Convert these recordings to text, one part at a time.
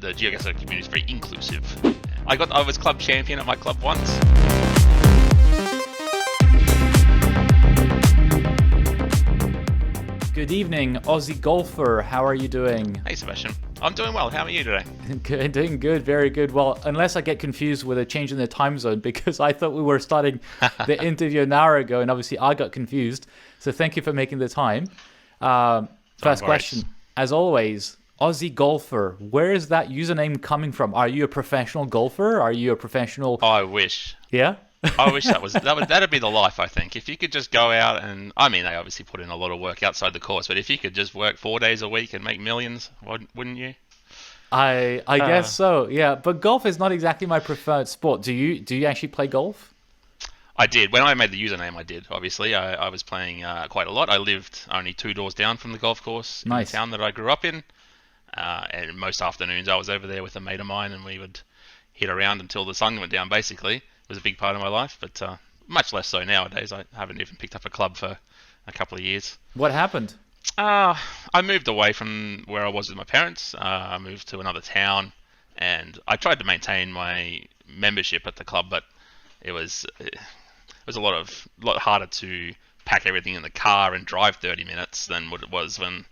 The GeoGuessr community is very inclusive. I was club champion at my club once. Good evening, Aussie Golfer. How are you doing? Hey Sebastian, I'm doing well. How are you today? Good, doing good, very good. Well, unless I get confused with a change in the time zone, because I thought we were starting the interview an hour ago, and obviously I got confused. So thank you for making the time. First question, as always, Aussie Golfer. Where is that username coming from? Are you a professional golfer? Are you a professional? Oh, I wish. Yeah. I wish that'd be the life. I think if you could just go out and, I mean, they obviously put in a lot of work outside the course, but if you could just work 4 days a week and make millions, wouldn't you? I guess so. Yeah, but golf is not exactly my preferred sport. Do you actually play golf? I did. When I made the username, I did. Obviously, I was playing quite a lot. I lived only 2 doors down from the golf course in the town that I grew up in. And most afternoons I was over there with a mate of mine, and we would hit around until the sun went down, basically. It was a big part of my life, but much less so nowadays. I haven't even picked up a club for a couple of years. What happened? I moved away from where I was with my parents. I moved to another town, and I tried to maintain my membership at the club, but it was a lot harder to pack everything in the car and drive 30 minutes than what it was when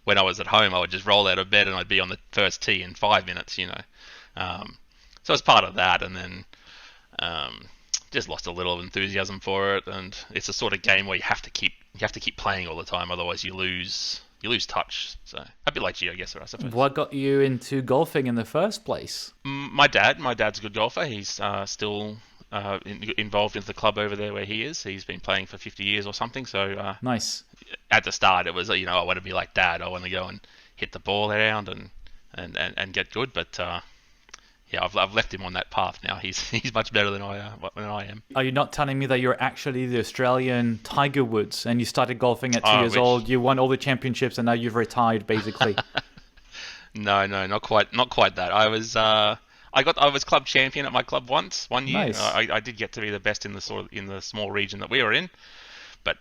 I was at home. I would just roll out of bed and I'd be on the first tee in 5 minutes, you know. So it's part of that, and then just lost a little enthusiasm for it. And it's a sort of game where you have to keep playing all the time, otherwise you lose touch. So a bit like GeoGuessr, I suppose. What got you into golfing in the first place? My dad's a good golfer. He's still involved in the club over there where he is. He's been playing for 50 years or something. So nice. At the start, it was, I want to be like Dad. I want to go and hit the ball around and get good. But yeah, I've left him on that path now. He's much better than I am. Are you not telling me that you're actually the Australian Tiger Woods and you started golfing at 2 years old? You won all the championships and now you've retired, basically. No, not quite that. I was club champion at my club one year. Nice. I did get to be the best in the small region that we were in, but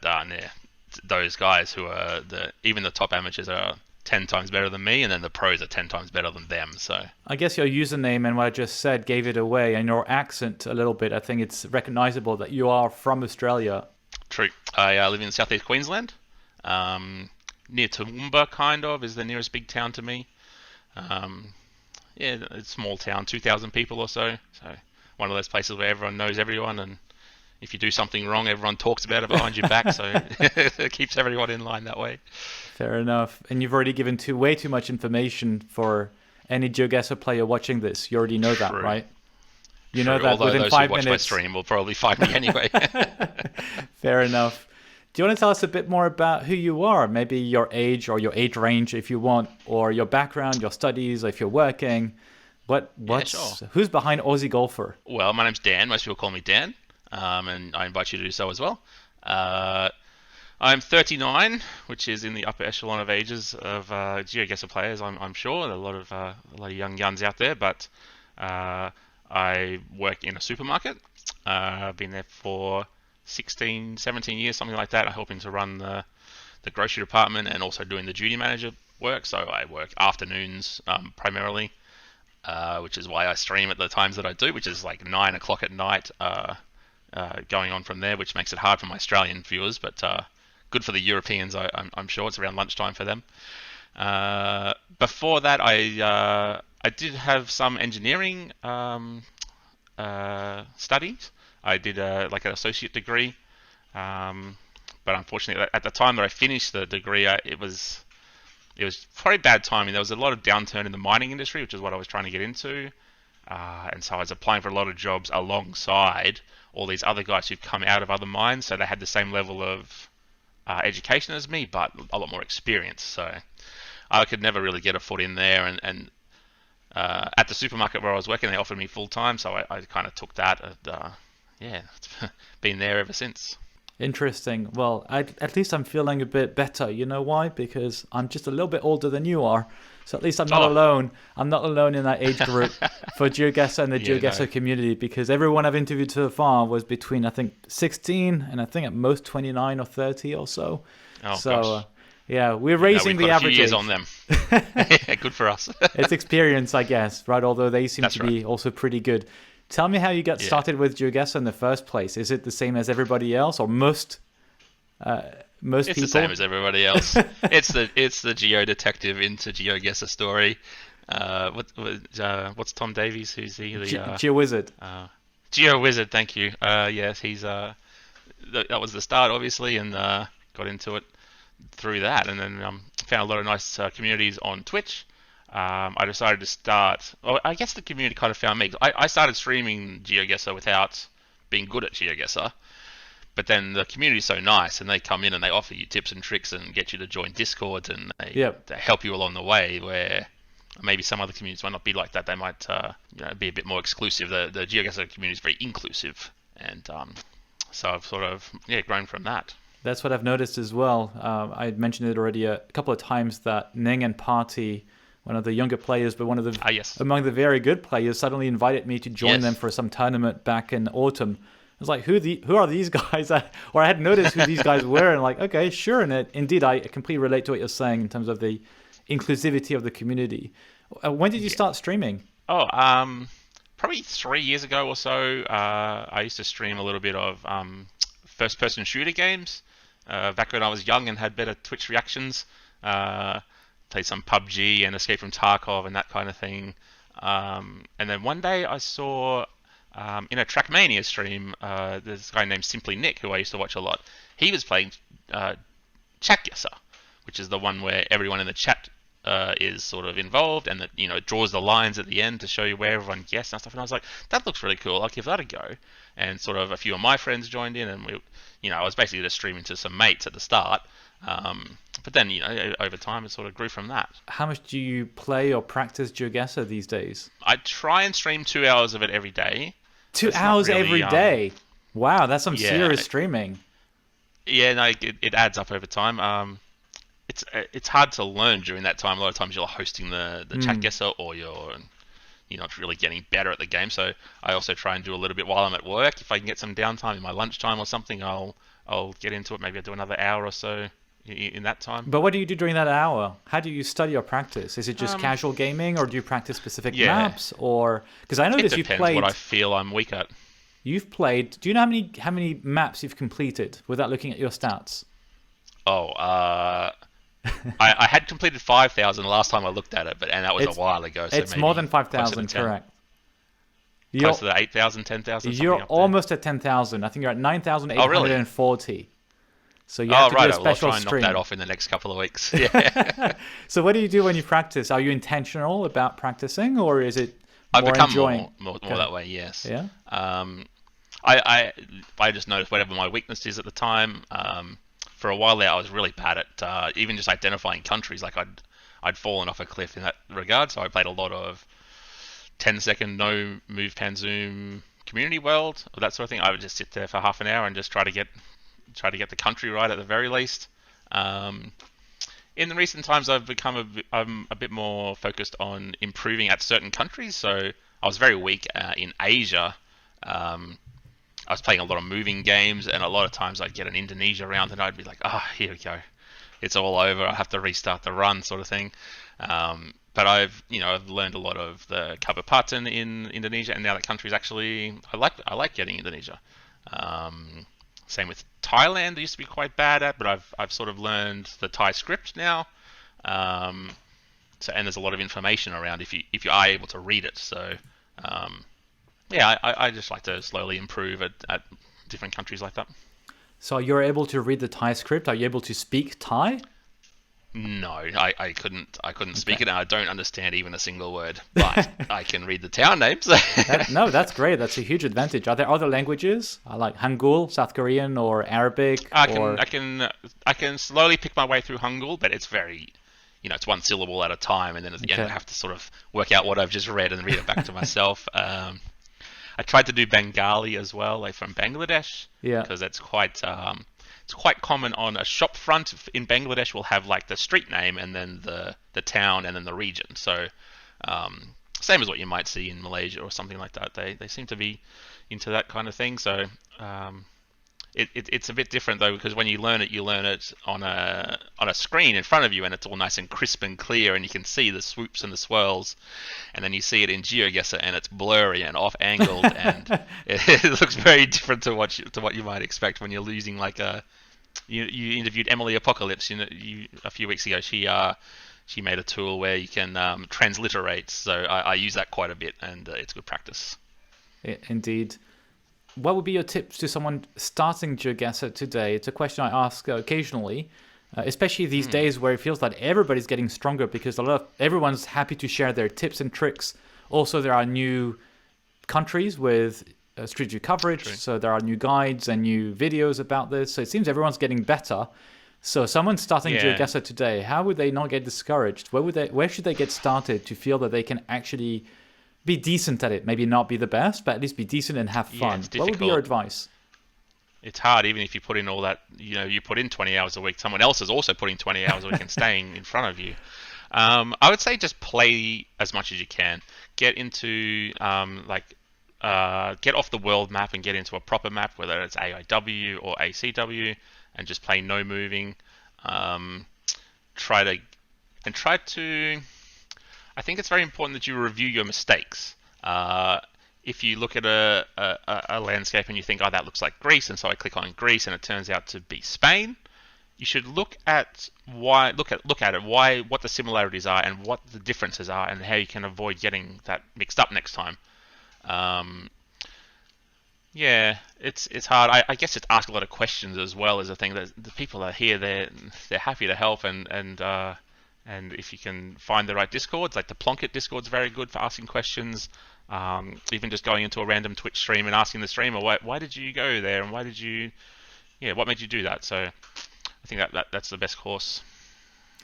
those guys who are even the top amateurs are 10 times better than me, and then the pros are 10 times better than them. So I guess your username and what I just said gave it away, and your accent a little bit. I think it's recognizable that you are from Australia. True. I live in southeast Queensland, near Toowoomba, kind of, is the nearest big town to me. Yeah, it's a small town, 2,000 people or so. So one of those places where everyone knows everyone, and if you do something wrong, everyone talks about it behind your back. So it keeps everyone in line that way. Fair enough. And you've already given way too much information for any GeoGuessr player watching this. You already know that, right? You know that within those 5 who watch minutes. my stream will probably find me anyway. Fair enough. Do you want to tell us a bit more about who you are? Maybe your age or your age range if you want, or your background, your studies, if you're working. Sure. Who's behind Aussie Golfer? Well, my name's Dan. Most people call me Dan, and I invite you to do so as well. I'm 39, which is in the upper echelon of ages of GeoGuessr players. I'm sure there are a lot of young guns out there, but I work in a supermarket. I've been there for 16, 17 years, something like that. I'm helping to run the grocery department and also doing the duty manager work. So I work afternoons primarily, which is why I stream at the times that I do, which is like 9 o'clock at night, going on from there, which makes it hard for my Australian viewers, but good for the Europeans. I'm sure it's around lunchtime for them. Before that, I did have some engineering studies. I did like an associate degree, but unfortunately, at the time that I finished the degree, it was probably bad timing. There was a lot of downturn in the mining industry, which is what I was trying to get into, and so I was applying for a lot of jobs alongside all these other guys who've come out of other mines, so they had the same level of education as me, but a lot more experience. So I could never really get a foot in there, and at the supermarket where I was working, they offered me full time, so I kind of took that, and yeah, it's been there ever since. Interesting. Well, at least I'm feeling a bit better. You know why? Because I'm just a little bit older than you are. So at least I'm not alone. I'm not alone in that age group for GeoGuessr and the GeoGuessr community, because everyone I've interviewed so far was between, I think, 16 and I think at most 29 or 30 or so. Gosh. Yeah, we're We've raising the got a few average years age. on them. Yeah, good for us. It's experience, I guess, right? Although they seem That's to right. be also pretty good. Tell me how you got Yeah. started with GeoGuessr in the first place. Is it the same as everybody else, or most It's the people? same as everybody else. It's the Geo detective into GeoGuessr story. What's Tom Davies? Who's he? GeoWizard. Geo Wizard. Thank you. Yes, he's that was the start, obviously, and got into it through that, and then found a lot of nice communities on Twitch. I decided to start. Well, I guess the community kind of found me. I started streaming GeoGuessr without being good at GeoGuessr, but then the community's so nice, and they come in and they offer you tips and tricks and get you to join Discords, and they help you along the way. Where maybe some other communities might not be like that. They might be a bit more exclusive. The GeoGuessr community is very inclusive, and so I've sort of grown from that. That's what I've noticed as well. I mentioned it already a couple of times that Ning and Party, one of the younger players, but one of the Yes. among the very good players, suddenly invited me to join them for some tournament back in autumn. I was like, who are these guys? Or I had noticed who these guys were, and like, okay, sure. And indeed, I completely relate to what you're saying in terms of the inclusivity of the community. When did you start streaming? Oh, probably 3 years ago or so. I used to stream a little bit of first-person shooter games back when I was young and had better Twitch reactions. Played some PUBG and Escape from Tarkov and that kind of thing. And then one day I saw in a Trackmania stream, there's this guy named Simply Nick who I used to watch a lot. He was playing ChatGuessr, which is the one where everyone in the chat is sort of involved, and that it draws the lines at the end to show you where everyone guessed and stuff. And I was like, that looks really cool. I'll give that a go. And sort of a few of my friends joined in, and I was basically just streaming to some mates at the start. But then over time it sort of grew from that. How much do you play or practice GeoGuessr these days? I try and stream 2 hours of it every day. 2 hours every day? Wow, that's some serious streaming. Yeah, no, it adds up over time. It's hard to learn during that time. A lot of times you're hosting the ChatGuessr, or you're not really getting better at the game. So I also try and do a little bit while I'm at work. If I can get some downtime in my lunchtime or something, I'll get into it. Maybe I'll do another hour or so in that time. But what do you do during that hour? How do you study or practice? Is it just casual gaming, or do you practice specific maps? Or because I noticed you've played. It depends what I feel I'm weak at. You've played. Do you know how many maps you've completed without looking at your stats? Oh, I had completed 5,000 the last time I looked at it, and that was a while ago. So it's maybe more than 5,000, correct? Close to the 8,000, 10,000. You're almost at 10,000. I think you're at 9,840. Really? So you have to do a special I'll try and stream. knock that off in the next couple of weeks. Yeah. So what do you do when you practice? Are you intentional about practicing, or is it I've more become enjoying? more that way, yes. Yeah. I just noticed whatever my weakness is at the time. For a while there, I was really bad at even just identifying countries. Like I'd fallen off a cliff in that regard. So I played a lot of 10-second no move pan zoom community world, or that sort of thing. I would just sit there for half an hour and just try to get the country right at the very least. In the recent times, I've become I'm a bit more focused on improving at certain countries. So I was very weak in Asia. I was playing a lot of moving games, and a lot of times I'd get an Indonesia round, and I'd be like, here we go, it's all over. I have to restart the run, sort of thing. But I've learned a lot of the Kabupaten in Indonesia, and now that country's actually I like getting Indonesia. Same with Thailand. I used to be quite bad at, but I've sort of learned the Thai script now. And there's a lot of information around if you are able to read it. So I just like to slowly improve at different countries like that. So you're able to read the Thai script. Are you able to speak Thai? No, I couldn't speak it, and I don't understand even a single word, but I can read the town names. No, that's great. That's a huge advantage. Are there other languages like Hangul, South Korean, or Arabic? I can slowly pick my way through Hangul, but it's very, it's one syllable at a time, and then at the end I have to sort of work out what I've just read and read it back to myself. I tried to do Bengali as well, like from Bangladesh, because that's quite common on a shop front in Bangladesh. Will have like the street name and then the town and then the region. So same as what you might see in Malaysia or something like that. They seem to be into that kind of thing. So it's a bit different though, because when you learn it on a screen in front of you, and it's all nice and crisp and clear, and you can see the swoops and the swirls, and then you see it in GeoGuessr and it's blurry and off angled, and it looks very different to what you might expect when you're using like a. You interviewed Emily Apocalypse, a few weeks ago. She made a tool where you can transliterate, so I use that quite a bit, and it's good practice. Indeed. What would be your tips to someone starting GeoGuessr today? It's a question I ask occasionally, especially these days where it feels like everybody's getting stronger because everyone's happy to share their tips and tricks. Also, there are new countries with Street View coverage, so there are new guides and new videos about this. So it seems everyone's getting better. So someone starting GeoGuessr today, how would they not get discouraged? Where should they get started to feel that they can actually be decent at it? Maybe not be the best, but at least be decent and have fun. What would be your advice? It's hard, even if you put in all that, you put in 20 hours a week. Someone else is also putting 20 hours a week and staying in front of you. I would say just play as much as you can. Get into get off the world map and get into a proper map, whether it's AIW or ACW, and just play no moving. Try to. I think it's very important that you review your mistakes. If you look at a landscape and you think, oh, that looks like Greece, and so I click on Greece and it turns out to be Spain, you should look at what the similarities are and what the differences are, and how you can avoid getting that mixed up next time. It's hard. I guess it's ask a lot of questions as well as a thing. That the people are here, they're happy to help, and if you can find the right Discords, like the Plonket Discord's very good for asking questions. Even just going into a random Twitch stream and asking the streamer, why did you go there, and what made you do that? So I think that's the best course.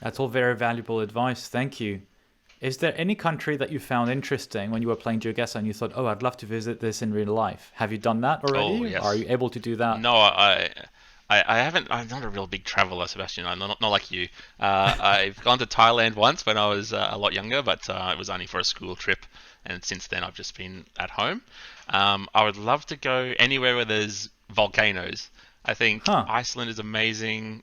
That's all very valuable advice. Thank you. Is there any country that you found interesting when you were playing GeoGuessr and you thought, oh, I'd love to visit this in real life? Have you done that already? Oh, yes. Are you able to do that? No, I haven't. I'm not a real big traveler, Sebastian. I'm not like you. I've gone to Thailand once when I was a lot younger, but it was only for a school trip. And since then, I've just been at home. I would love to go anywhere where there's volcanoes. I think Iceland is amazing.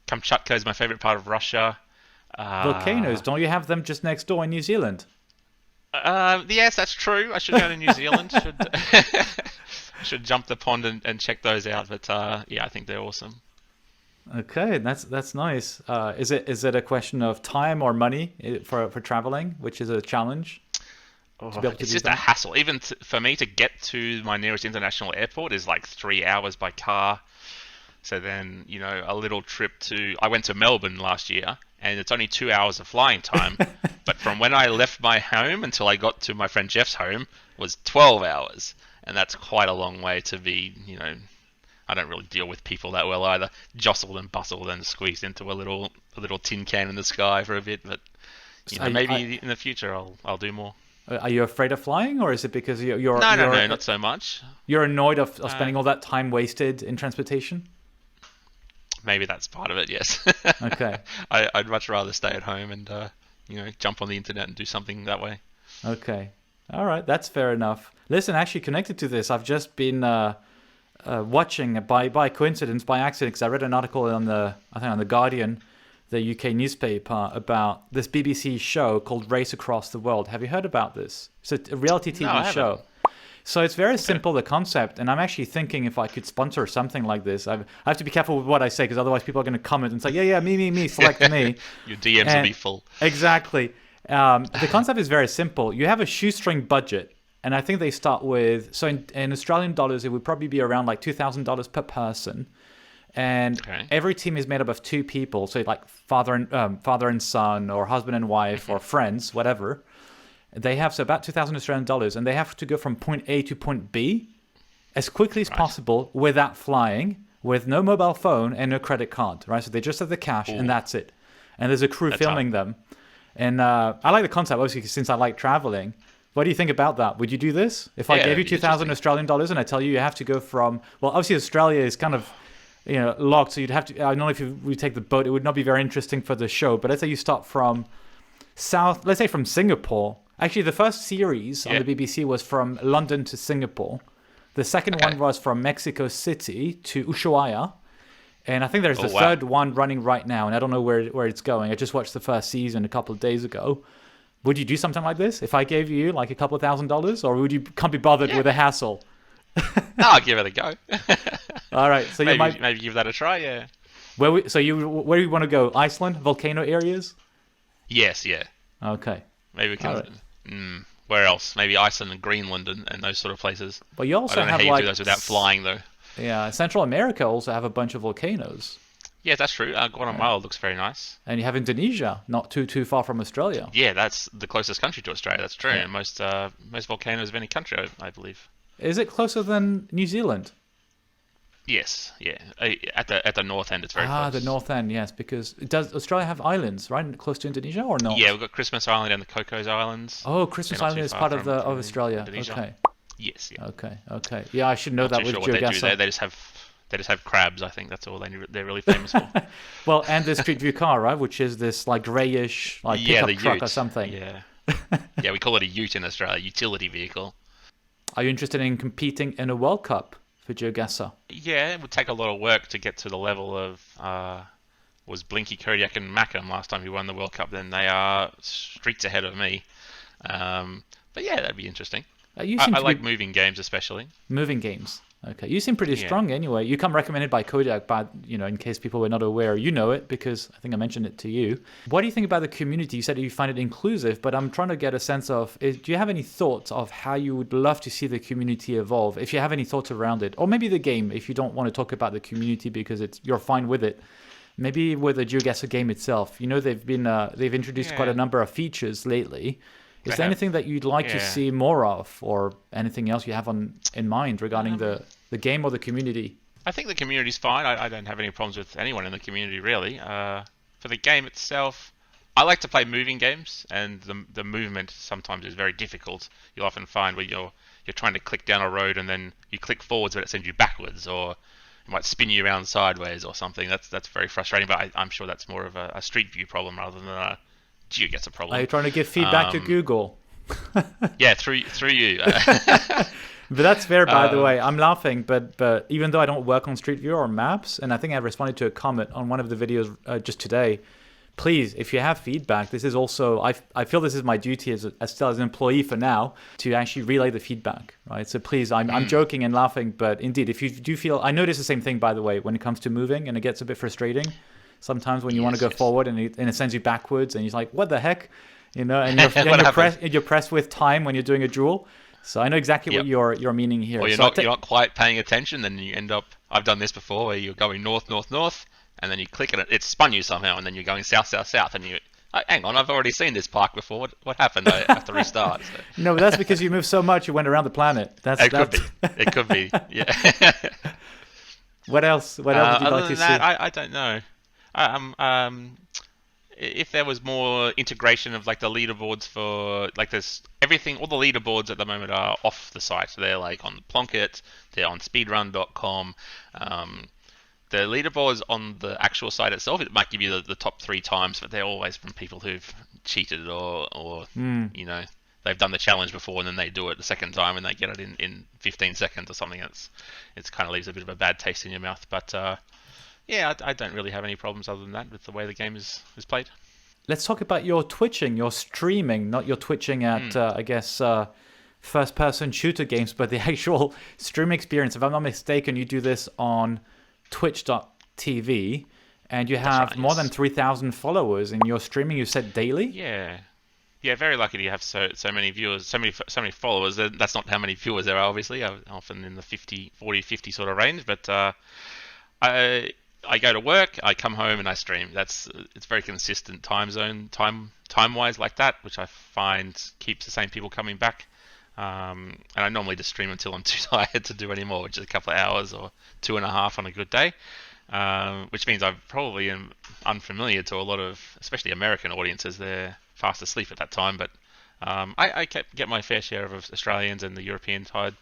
Kamchatka is my favorite part of Russia. Volcanoes? Don't you have them just next door in New Zealand? Yes, that's true. I should go to New Zealand. Should jump the pond and check those out. But I think they're awesome. Okay, that's nice. Is it a question of time or money for traveling, which is a challenge? It's just a hassle. Even for me to get to my nearest international airport is like 3 hours by car. So then, a little trip I went to Melbourne last year, and it's only 2 hours of flying time. But from when I left my home until I got to my friend Jeff's home was 12 hours. And that's quite a long way to be, I don't really deal with people that well either. Jostled and bustled and squeezed into a little tin can in the sky for a bit. But maybe in the future I'll do more. Are you afraid of flying, or is it because you're No, not so much. You're annoyed of spending all that time wasted in transportation? Maybe that's part of it, yes. Okay. I'd much rather stay at home and jump on the internet and do something that way. Okay. All right, that's fair enough. Listen, actually connected to this, I've just been watching by coincidence, by accident, because I read an article on the Guardian, the UK newspaper, about this BBC show called Race Across the World. Have you heard about this? It's a reality TV show. So it's very simple, the concept, and I'm actually thinking if I could sponsor something like this. I have to be careful with what I say, because otherwise people are going to comment and say, yeah, me, select me. Your DMs will be full. Exactly. The concept is very simple. You have a shoestring budget, and I think they start with, so in Australian dollars, it would probably be around like $2,000 per person. And every team is made up of two people, so like father and son, or husband and wife, or friends, whatever. They have about 2,000 Australian dollars, and they have to go from point A to point B as quickly as possible without flying, with no mobile phone and no credit card, right? So they just have the cash, and that's it. And there's a crew filming them. And I like the concept, obviously, since I like traveling. What do you think about that? Would you do this? If I gave you 2,000 Australian dollars and I tell you have to go from, well, obviously Australia is kind of locked, so you'd have to, I don't know if we take the boat, it would not be very interesting for the show, but let's say you start from from Singapore. Actually, the first series on the BBC was from London to Singapore. The second one was from Mexico City to Ushuaia. And I think there's a third one running right now, and I don't know where it's going. I just watched the first season a couple of days ago. Would you do something like this if I gave you like a couple of $1,000s, or would you can't be bothered with the hassle? No, I'll give it a go. All right, so maybe give that a try. Yeah. Where do you want to go? Iceland, volcano areas? Yes. Yeah. Okay. Maybe we can. Where else? Maybe Iceland and Greenland and those sort of places. But you also I don't know how you do those without flying though. Yeah, Central America also have a bunch of volcanoes. Yeah, that's true. Guatemala looks very nice. And you have Indonesia, not too far from Australia. Yeah, that's the closest country to Australia. That's true. Yeah. And most volcanoes of any country, I believe. Is it closer than New Zealand? Yes, yeah. At the north end, it's very close. The north end, yes. Because does Australia have islands right close to Indonesia or not? Yeah, we've got Christmas Island and the Cocos Islands. Oh, Christmas Island is part of Australia. Indonesia. Okay. Yes. Yeah. Okay. Yeah, I should know that with GeoGuessr. What they do there, they just have crabs. I think that's all they're really famous for. Well, and the Street View car, right, which is this like greyish like pickup truck or something. Yeah. Yeah, we call it a ute in Australia, utility vehicle. Are you interested in competing in a World Cup for GeoGuessr? Yeah, it would take a lot of work to get to the level of was Blinky, Kodiak, and Mackham last time he won the World Cup. Then they are streets ahead of me. But yeah, that'd be interesting. I like moving games especially. Moving games. Okay, you seem pretty strong anyway. You come recommended by Kodiak, but in case people were not aware, you know it because I think I mentioned it to you. What do you think about the community? You said you find it inclusive, but I'm trying to get a sense of, do you have any thoughts of how you would love to see the community evolve? If you have any thoughts around it, or maybe the game, if you don't want to talk about the community because you're fine with it. Maybe with the GeoGuessr game itself. They've introduced quite a number of features lately. Is there anything that you'd like to see more of, or anything else you have in mind regarding the game or the community? I think the community's fine. I don't have any problems with anyone in the community, really. For the game itself, I like to play moving games, and the movement sometimes is very difficult. You'll often find where you're trying to click down a road, and then you click forwards, but it sends you backwards, or it might spin you around sideways or something. That's very frustrating, but I'm sure that's more of a Street View problem rather than a GeoGuessr problem. Are you trying to give feedback to Google? Yeah, through you. But that's fair, by the way. I'm laughing, but even though I don't work on Street View or maps, and I think I responded to a comment on one of the videos just today, please, if you have feedback, this is also, I feel this is my duty as still as an employee for now, to actually relay the feedback, right? So please, I'm joking and laughing, but indeed, if you do feel, I notice the same thing, by the way, when it comes to moving, and it gets a bit frustrating sometimes when you want to go forward and it sends you backwards, and you're like, what the heck? And you're pressed with time when you're doing a duel. So I know exactly what you're meaning here. Or you're not quite paying attention, then you end up, I've done this before, where you're going north, and then you click and it spun you somehow, and then you're going south, and you, hang on, I've already seen this park before. What happened? I have to restart. So. No, but that's because you moved so much, you went around the planet. It could be. Yeah. What else? What else would you like to see? I don't know. If there was more integration of like the leaderboards for like this, everything, all the leaderboards at the moment are off the site. They're like on Plonket, they're on speedrun.com. The leaderboards on the actual site itself, it might give you the top 3 times, but they're always from people who've cheated or they've done the challenge before and then they do it the second time and they get it in 15 seconds or something. It's kind of leaves a bit of a bad taste in your mouth, but yeah, I don't really have any problems other than that with the way the game is played. Let's talk about your twitching, your streaming, not your twitching at, I guess, first-person shooter games, but the actual stream experience. If I'm not mistaken, you do this on twitch.tv, and you have more than 3,000 followers in your streaming, you said daily? Yeah, very lucky to have so many viewers, so many followers. That's not how many viewers there are, obviously, often in the 40, 50 sort of range, but I go to work, I come home, and I stream. It's very consistent time-wise like that, which I find keeps the same people coming back. And I normally just stream until I'm too tired to do any more, which is a couple of hours or 2.5 on a good day. Which means I probably am unfamiliar to a lot of, especially American audiences. They're fast asleep at that time, but I get my fair share of Australians and the European tide,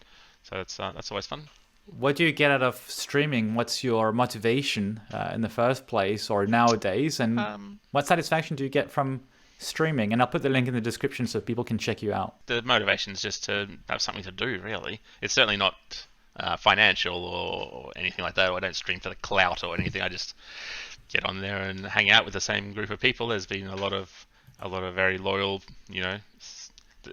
so that's always fun. What do you get out of streaming? What's your motivation in the first place or nowadays? And what satisfaction do you get from streaming? And I'll put the link in the description so people can check you out. The motivation is just to have something to do, really. It's certainly not financial or anything like that. Or I don't stream for the clout or anything. I just get on there and hang out with the same group of people. There's been a lot of very loyal,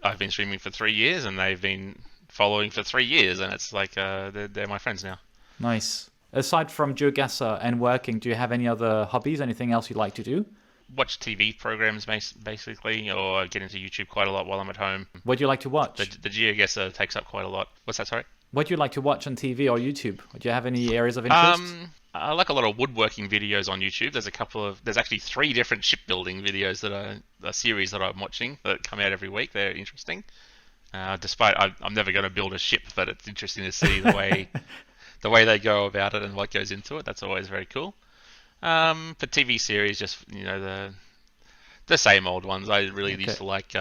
I've been streaming for 3 years and they've been following for 3 years, and it's like they're my friends now. Nice. Aside from GeoGuessr and working, do you have any other hobbies? Anything else you'd like to do? Watch TV programs basically, or get into YouTube quite a lot while I'm at home. What do you like to watch? The GeoGuessr takes up quite a lot. What's that, sorry? What do you like to watch on TV or YouTube? Do you have any areas of interest? I like a lot of woodworking videos on YouTube. There's actually 3 different shipbuilding videos that are a series that I'm watching that come out every week. They're interesting. Despite I'm never going to build a ship, but it's interesting to see the way they go about it and what goes into it. That's always very cool. For TV series, just the same old ones. I really used to like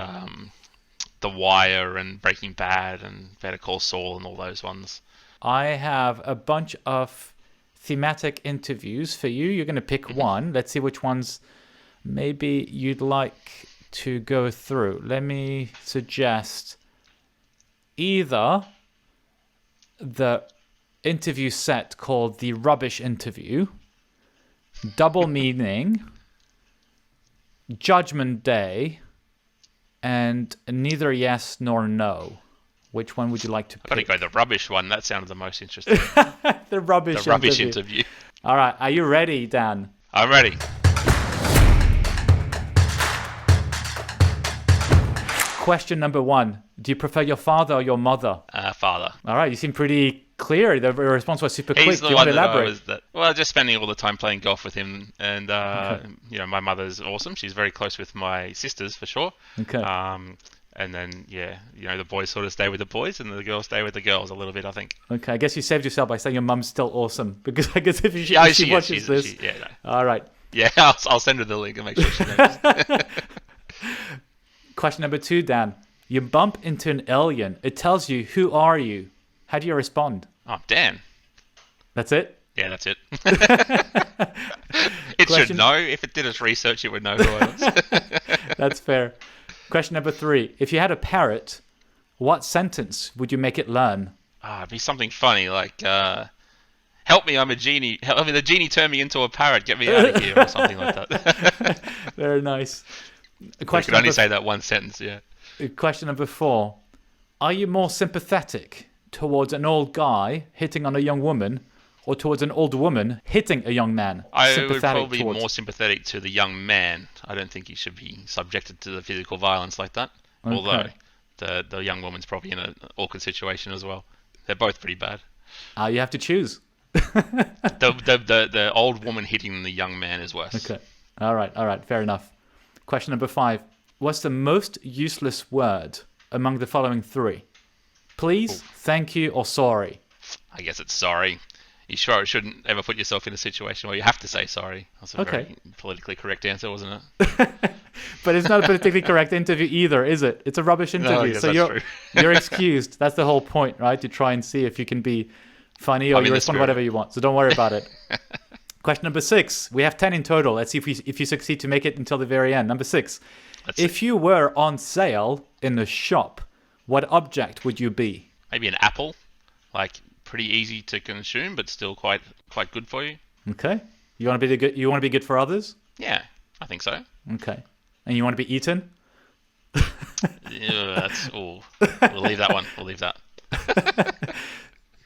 The Wire and Breaking Bad and Better Call Saul and all those ones. I have a bunch of thematic interviews for you. You're going to pick one. Let's see which ones maybe you'd like to go through. Let me suggest either the interview set called The Rubbish Interview, Double Meaning, Judgment Day, and Neither Yes Nor No. Which one would you like to pick? I've got to go the rubbish one. That sounded the most interesting. The rubbish interview. All right. Are you ready, Dan? I'm ready. Question number 1. Do you prefer your father or your mother? Father. All right. You seem pretty clear. The response was super quick. He's Do the you one want to that elaborate? well, just spending all the time playing golf with him. And, my mother's awesome. She's very close with my sisters, for sure. Okay. And then, the boys sort of stay with the boys and the girls stay with the girls a little bit, I think. Okay, I guess you saved yourself by saying your mum's still awesome. Because I guess if she watches this... All right. Yeah, I'll send her the link and make sure she knows. Question number 2, Dan. You bump into an alien. It tells you, who are you? How do you respond? Oh, Dan. That's it? Yeah, that's it. It should know. If it did its research, it would know who I was. That's fair. Question number 3. If you had a parrot, what sentence would you make it learn? It'd be something funny like, help me, I'm a genie. The genie turned me into a parrot. Get me out of here, or something like that. Very nice. You could only say that one sentence, yeah. Question number 4. Are you more sympathetic towards an old guy hitting on a young woman or towards an old woman hitting a young man? I would probably be more sympathetic to the young man. I don't think he should be subjected to the physical violence like that. Okay. Although the young woman's probably in an awkward situation as well. They're both pretty bad. You have to choose. The old woman hitting the young man is worse. Okay. All right. Fair enough. Question number 5. What's the most useless word among the following 3? Please, thank you, or sorry? I guess it's sorry. You sure shouldn't ever put yourself in a situation where you have to say sorry. That's a very politically correct answer, wasn't it? But it's not a politically correct interview either, is it? It's a rubbish interview. No, so you're excused. That's the whole point, right? To try and see if you can be funny or you respond whatever you want. So don't worry about it. Question number 6. We have 10 in total. Let's see if you succeed to make it until the very end. Number 6. If you were on sale in a shop, what object would you be? Maybe an apple. Like, pretty easy to consume, but still quite good for you. Okay. You want to be good for others? Yeah, I think so. Okay. And you want to be eaten? Yeah, we'll leave that one. We'll leave that.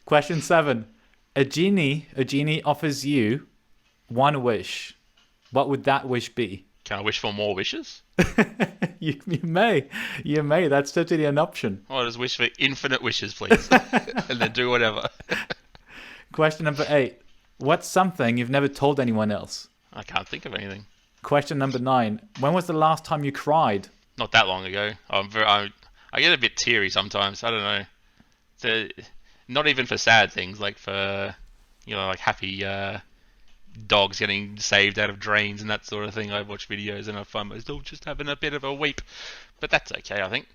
Question 7. A genie offers you one wish. What would that wish be? Can I wish for more wishes? You may. That's totally an option. I'll just wish for infinite wishes, please. And then do whatever. Question number 8. What's something you've never told anyone else? I can't think of anything. Question number 9. When was the last time you cried? Not that long ago. I get a bit teary sometimes. I don't know. Not even for sad things, like for, like happy dogs getting saved out of drains and that sort of thing. I watch videos and I find myself just having a bit of a weep. But that's okay, I think.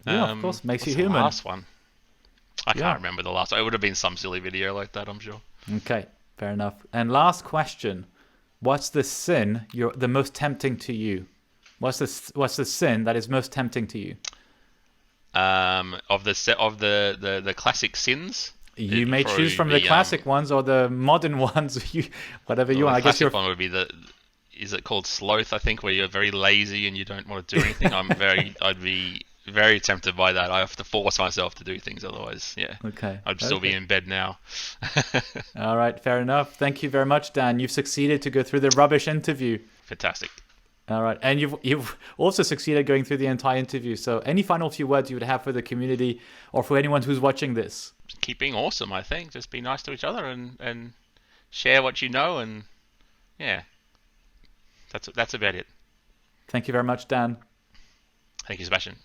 Yeah, of course. Makes you human. The last one? I can't remember the last one. It would have been some silly video like that, I'm sure. Okay, fair enough. And last question. What's the sin the most tempting to you? What's the sin that is most tempting to you? Of the classic sins? You It'd may choose probably from the be classic ones or the modern ones. Whatever you well, want. the I guess classic one would be the. Is it called sloth? I think where you're very lazy and you don't want to do anything. I'd be very tempted by that. I have to force myself to do things, otherwise, yeah, Okay. I'd still be Okay. in bed now. All right. Fair enough. Thank you very much, Dan. You've succeeded to go through the rubbish interview. Fantastic. All right, and you've also succeeded going through the entire interview. So, any final few words you would have for the community or for anyone who's watching this? Keep being awesome. I think just be nice to each other and share what you know, and yeah, that's about it. Thank you very much, Dan. Thank you, Sebastian.